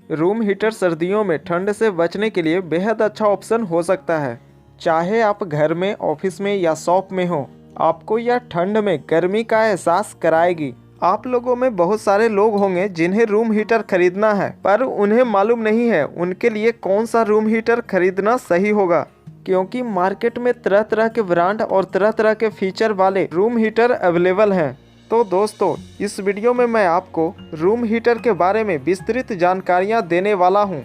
Room heater सर्दियों में ठंड से बचने के लिए बेहद अच्छा ऑप्शन हो सकता है। चाहे आप घर में, ऑफिस में या शॉप में हो, आपको यह ठंड में गर्मी का एहसास कराएगी। आप लोगों में बहुत सारे लोग होंगे जिन्हें रूम हीटर खरीदना है, पर उन्हें मालूम नहीं है उनके लिए कौन सा रूम हीटर खरीदना सही होगा, क्योंकि मार्केट में तरह तरह के ब्रांड और तरह तरह के फीचर वाले रूम हीटर अवेलेबल हैं। तो दोस्तों, इस वीडियो में मैं आपको रूम हीटर के बारे में विस्तृत जानकारियां देने वाला हूं।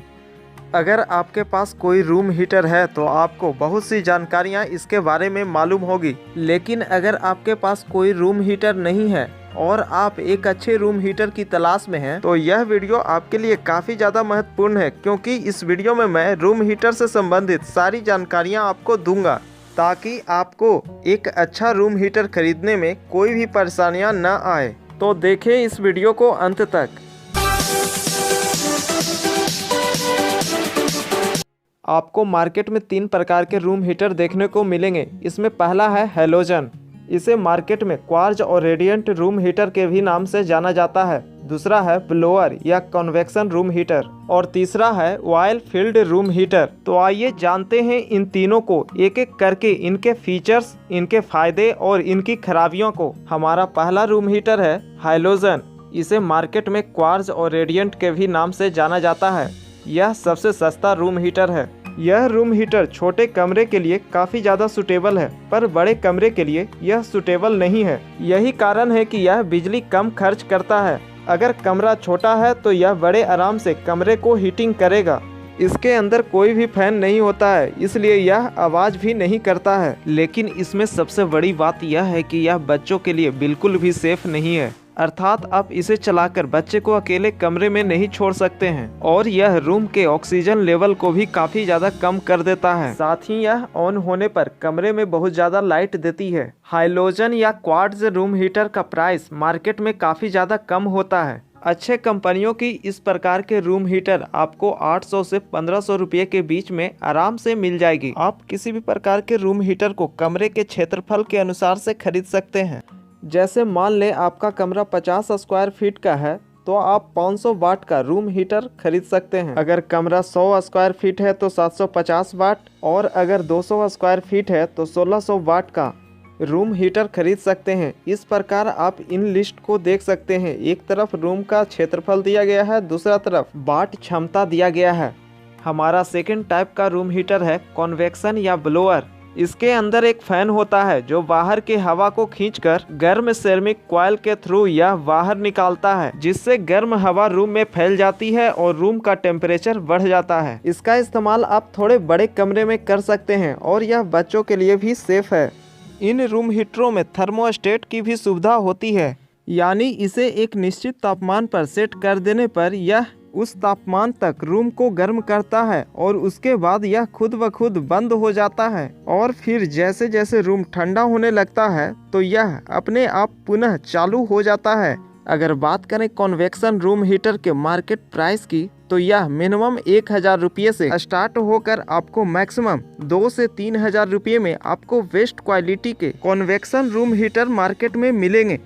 अगर आपके पास कोई रूम हीटर है तो आपको बहुत सी जानकारियां इसके बारे में मालूम होगी, लेकिन अगर आपके पास कोई रूम हीटर नहीं है और आप एक अच्छे रूम हीटर की तलाश में हैं, तो यह वीडियो आपके लिए काफ़ी ज़्यादा महत्वपूर्ण है, क्योंकि इस वीडियो में मैं रूम हीटर से संबंधित सारी जानकारियां आपको दूंगा, ताकि आपको एक अच्छा रूम हीटर खरीदने में कोई भी परेशानियां न आए। तो देखें इस वीडियो को अंत तक। आपको मार्केट में 3 प्रकार के रूम हीटर देखने को मिलेंगे। इसमें पहला है हैलोजन। इसे मार्केट में क्वार्ज और रेडिएंट रूम हीटर के भी नाम से जाना जाता है। दूसरा है ब्लोअर या कन्वेक्शन रूम हीटर और तीसरा है ऑयल फील्ड रूम हीटर। तो आइए जानते हैं इन तीनों को एक एक करके, इनके फीचर्स, इनके फायदे और इनकी खराबियों को। हमारा पहला रूम हीटर है हैलोजन। इसे मार्केट में क्वार्ज और रेडिएंट के भी नाम से जाना जाता है। यह सबसे सस्ता रूम हीटर है। यह रूम हीटर छोटे कमरे के लिए काफ़ी ज़्यादा सूटेबल है, पर बड़े कमरे के लिए यह सूटेबल नहीं है। यही कारण है कि यह बिजली कम खर्च करता है। अगर कमरा छोटा है तो यह बड़े आराम से कमरे को हीटिंग करेगा। इसके अंदर कोई भी फैन नहीं होता है, इसलिए यह आवाज़ भी नहीं करता है। लेकिन इसमें सबसे बड़ी बात यह है कि यह बच्चों के लिए बिल्कुल भी सेफ नहीं है, अर्थात आप इसे चलाकर बच्चे को अकेले कमरे में नहीं छोड़ सकते हैं। और यह रूम के ऑक्सीजन लेवल को भी काफी ज्यादा कम कर देता है। साथ ही यह ऑन होने पर कमरे में बहुत ज्यादा लाइट देती है। हाइलोजन या क्वार्ट्ज रूम हीटर का प्राइस मार्केट में काफी ज्यादा कम होता है। अच्छे कंपनियों की इस प्रकार के रूम हीटर आपको 800 से 1500 रुपये के बीच में आराम से मिल जाएगी। आप किसी भी प्रकार के रूम हीटर को कमरे के क्षेत्रफल के अनुसार से खरीद सकते हैं। जैसे मान ले आपका कमरा 50 स्क्वायर फीट का है, तो आप 500 वाट का रूम हीटर खरीद सकते हैं। अगर कमरा 100 स्क्वायर फीट है तो 750 वाट, और अगर 200 स्क्वायर फीट है तो 1600 वाट का रूम हीटर खरीद सकते हैं। इस प्रकार आप इन लिस्ट को देख सकते हैं। एक तरफ रूम का क्षेत्रफल दिया गया है, दूसरा तरफ वाट क्षमता दिया गया है। हमारा सेकेंड टाइप का रूम हीटर है कन्वेक्शन या ब्लोअर। इसके अंदर एक फैन होता है जो बाहर के हवा को खींचकर गर्म सेरेमिक कॉइल के थ्रू यह बाहर निकालता है, जिससे गर्म हवा रूम में फैल जाती है और रूम का टेम्परेचर बढ़ जाता है। इसका इस्तेमाल आप थोड़े बड़े कमरे में कर सकते हैं और यह बच्चों के लिए भी सेफ है। इन रूम हीटरों में थर्मोस्टेट की भी सुविधा होती है, यानी इसे एक निश्चित तापमान पर सेट कर देने पर यह उस तापमान तक रूम को गर्म करता है और उसके बाद यह खुद ब खुद बंद हो जाता है। और फिर जैसे जैसे रूम ठंडा होने लगता है तो यह अपने आप पुनः चालू हो जाता है। अगर बात करें कन्वेक्शन रूम हीटर के मार्केट प्राइस की, तो यह मिनिमम 1000 रुपये से स्टार्ट होकर आपको मैक्सिमम 2 से 3000 रुपये में आपको बेस्ट क्वालिटी के कन्वेक्शन रूम हीटर मार्केट में मिलेंगे।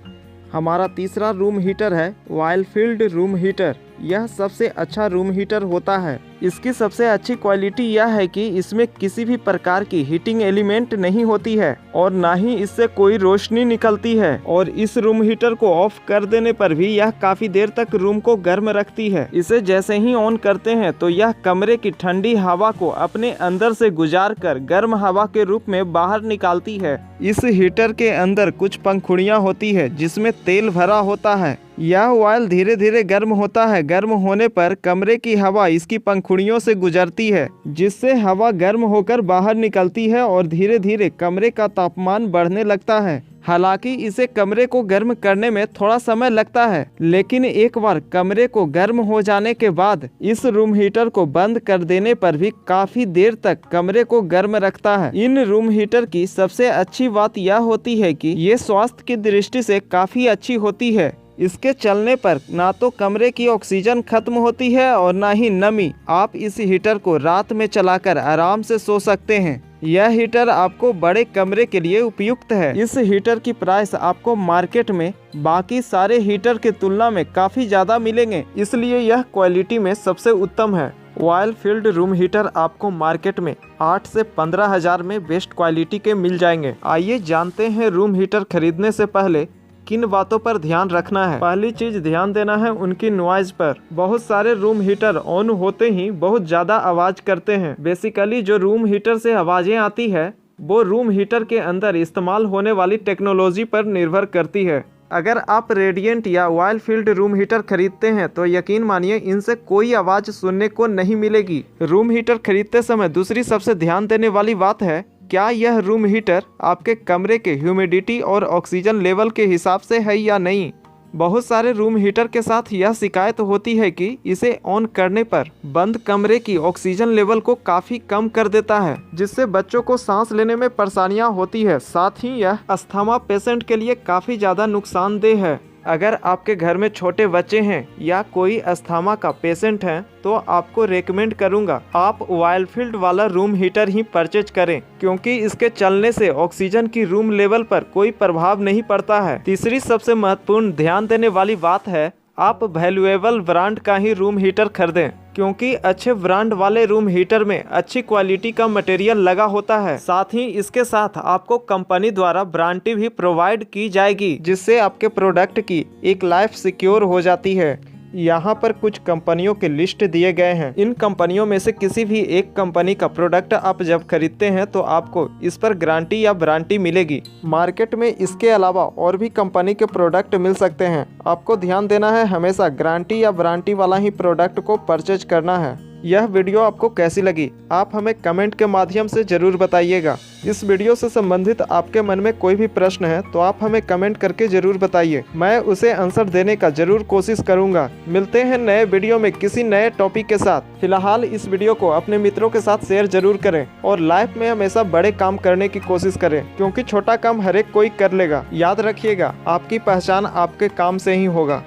हमारा तीसरा रूम हीटर है ऑयल फील्ड रूम हीटर। यह सबसे अच्छा रूम हीटर होता है। इसकी सबसे अच्छी क्वालिटी यह है कि इसमें किसी भी प्रकार की हीटिंग एलिमेंट नहीं होती है और ना ही इससे कोई रोशनी निकलती है। और इस रूम हीटर को ऑफ कर देने पर भी यह काफी देर तक रूम को गर्म रखती है। इसे जैसे ही ऑन करते हैं तो यह कमरे की ठंडी हवा को अपने अंदर से गुजार कर गर्म हवा के रूप में बाहर निकालती है। इस हीटर के अंदर कुछ पंखुड़ियाँ होती है जिसमें तेल भरा होता है। यह ऑयल धीरे धीरे गर्म होता है। गर्म होने पर कमरे की हवा इसकी पंखुड़ियों से गुजरती है, जिससे हवा गर्म होकर बाहर निकलती है और धीरे धीरे कमरे का तापमान बढ़ने लगता है। हालांकि इसे कमरे को गर्म करने में थोड़ा समय लगता है, लेकिन एक बार कमरे को गर्म हो जाने के बाद इस रूम हीटर को बंद कर देने पर भी काफी देर तक कमरे को गर्म रखता है। इन रूम हीटर की सबसे अच्छी बात यह होती है कि ये स्वास्थ्य की दृष्टि से काफी अच्छी होती है। इसके चलने पर ना तो कमरे की ऑक्सीजन खत्म होती है और ना ही नमी। आप इस हीटर को रात में चलाकर आराम से सो सकते हैं। यह हीटर आपको बड़े कमरे के लिए उपयुक्त है। इस हीटर की प्राइस आपको मार्केट में बाकी सारे हीटर की तुलना में काफ़ी ज़्यादा मिलेंगे, इसलिए यह क्वालिटी में सबसे उत्तम है। ऑयल फील्ड रूम हीटर आपको मार्केट में 8 से 15 हज़ार में बेस्ट क्वालिटी के मिल जाएंगे। आइए जानते हैं रूम हीटर खरीदने से पहले किन बातों पर ध्यान रखना है। पहली चीज ध्यान देना है उनकी नॉइज पर। बहुत सारे रूम हीटर ऑन होते ही बहुत ज़्यादा आवाज़ करते हैं। बेसिकली जो रूम हीटर से आवाज़ें आती है वो रूम हीटर के अंदर इस्तेमाल होने वाली टेक्नोलॉजी पर निर्भर करती है। अगर आप रेडिएंट या ऑयल फील्ड रूम हीटर खरीदते हैं तो यकीन मानिए इनसे कोई आवाज़ सुनने को नहीं मिलेगी। रूम हीटर खरीदते समय दूसरी सबसे ध्यान देने वाली बात है, क्या यह रूम हीटर आपके कमरे के ह्यूमिडिटी और ऑक्सीजन लेवल के हिसाब से है या नहीं। बहुत सारे रूम हीटर के साथ यह शिकायत होती है कि इसे ऑन करने पर बंद कमरे की ऑक्सीजन लेवल को काफ़ी कम कर देता है, जिससे बच्चों को सांस लेने में परेशानियां होती है। साथ ही यह अस्थमा पेशेंट के लिए काफ़ी ज़्यादा नुकसानदेह है। अगर आपके घर में छोटे बच्चे हैं या कोई अस्थमा का पेशेंट है तो आपको रेकमेंड करूंगा आप ऑयल फील्ड वाला रूम हीटर ही परचेज करें, क्योंकि इसके चलने से ऑक्सीजन की रूम लेवल पर कोई प्रभाव नहीं पड़ता है। तीसरी सबसे महत्वपूर्ण ध्यान देने वाली बात है, आप वैल्यूएबल ब्रांड का ही रूम हीटर खरीदें, क्योंकि अच्छे ब्रांड वाले रूम हीटर में अच्छी क्वालिटी का मटेरियल लगा होता है। साथ ही इसके साथ आपको कंपनी द्वारा वारंटी भी प्रोवाइड की जाएगी, जिससे आपके प्रोडक्ट की एक लाइफ सिक्योर हो जाती है। यहाँ पर कुछ कंपनियों के लिस्ट दिए गए हैं। इन कंपनियों में से किसी भी एक कंपनी का प्रोडक्ट आप जब खरीदते हैं तो आपको इस पर गारंटी या वारंटी मिलेगी। मार्केट में इसके अलावा और भी कंपनी के प्रोडक्ट मिल सकते हैं। आपको ध्यान देना है हमेशा गारंटी या वारंटी वाला ही प्रोडक्ट को परचेज करना है। यह वीडियो आपको कैसी लगी आप हमें कमेंट के माध्यम से ज़रूर बताइएगा। इस वीडियो से संबंधित आपके मन में कोई भी प्रश्न है तो आप हमें कमेंट करके ज़रूर बताइए, मैं उसे आंसर देने का ज़रूर कोशिश करूंगा। मिलते हैं नए वीडियो में किसी नए टॉपिक के साथ। फिलहाल इस वीडियो को अपने मित्रों के साथ शेयर जरूर करें और लाइफ में हमेशा बड़े काम करने की कोशिश करें, क्योंकि छोटा काम हर एक कोई कर लेगा। याद रखिएगा, आपकी पहचान आपके काम से ही होगा।